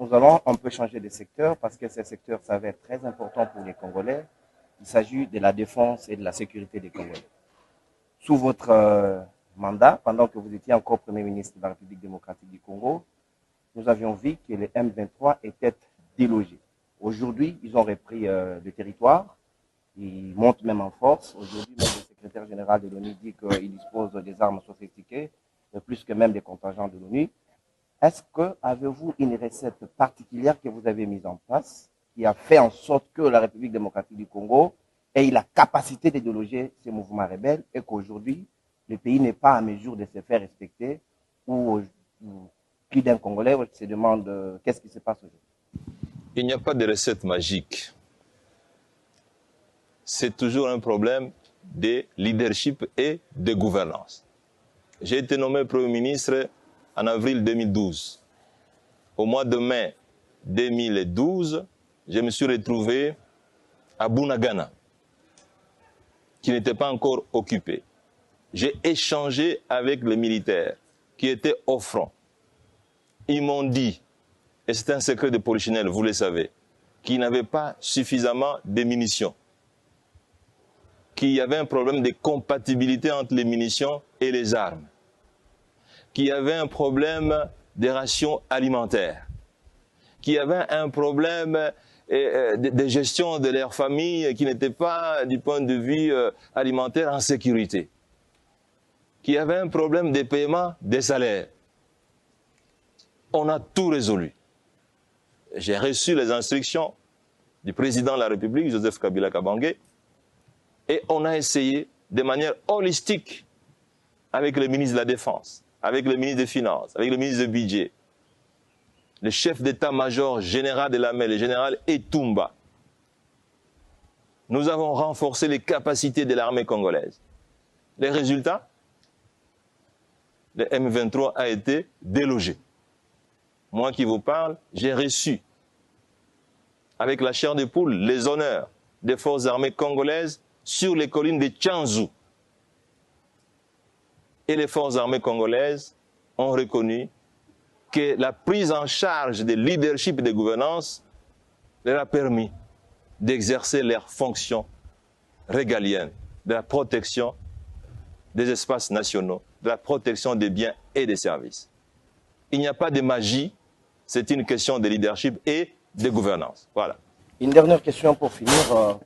nous allons un peu changer de secteur parce que ce secteur s'avère très important pour les Congolais. Il s'agit de la défense et de la sécurité des Congolais. Sous votre mandat, pendant que vous étiez encore Premier ministre de la République démocratique du Congo, nous avions vu que les M23 étaient délogés. Aujourd'hui, ils ont repris le territoire. Ils montent même en force. Aujourd'hui, même le secrétaire général de l'ONU dit qu'ils disposent des armes sophistiquées, plus que même des contingents de l'ONU. Est-ce que avez-vous une recette particulière que vous avez mise en place qui a fait en sorte que la République démocratique du Congo ait la capacité de déloger ces mouvements rebelles et qu'aujourd'hui, le pays n'est pas en mesure de se faire respecter ou plus d'un Congolais se demande qu'est-ce qui se passe aujourd'hui? Il n'y a pas de recette magique. C'est toujours un problème de leadership et de gouvernance. J'ai été nommé Premier ministre en avril 2012. Au mois de mai 2012, je me suis retrouvé à Bunagana, qui n'était pas encore occupé. J'ai échangé avec les militaires qui étaient au front. Ils m'ont dit, et c'est un secret de polichinelle, vous le savez, qu'ils n'avaient pas suffisamment de munitions, qu'il y avait un problème de compatibilité entre les munitions et les armes, qu'il y avait un problème des rations alimentaires, qu'il y avait un problème de gestion de leur famille qui n'était pas, du point de vue alimentaire, en sécurité, qu'il y avait un problème de paiement des salaires. On a tout résolu. J'ai reçu les instructions du président de la République, Joseph Kabila Kabange, et on a essayé de manière holistique avec le ministre de la Défense, avec le ministre des Finances, avec le ministre du Budget, le chef d'état-major général de l'armée, le général Etumba. Nous avons renforcé les capacités de l'armée congolaise. Les résultats, le M23 a été délogé. Moi qui vous parle, j'ai reçu avec la chair de poule les honneurs des forces armées congolaises sur les collines de Tchanzu. Et les forces armées congolaises ont reconnu que la prise en charge des leadership et de gouvernance leur a permis d'exercer leurs fonctions régaliennes, de la protection des espaces nationaux, de la protection des biens et des services. Il n'y a pas de magie, c'est une question de leadership et de gouvernance. Voilà. Une dernière question pour finir.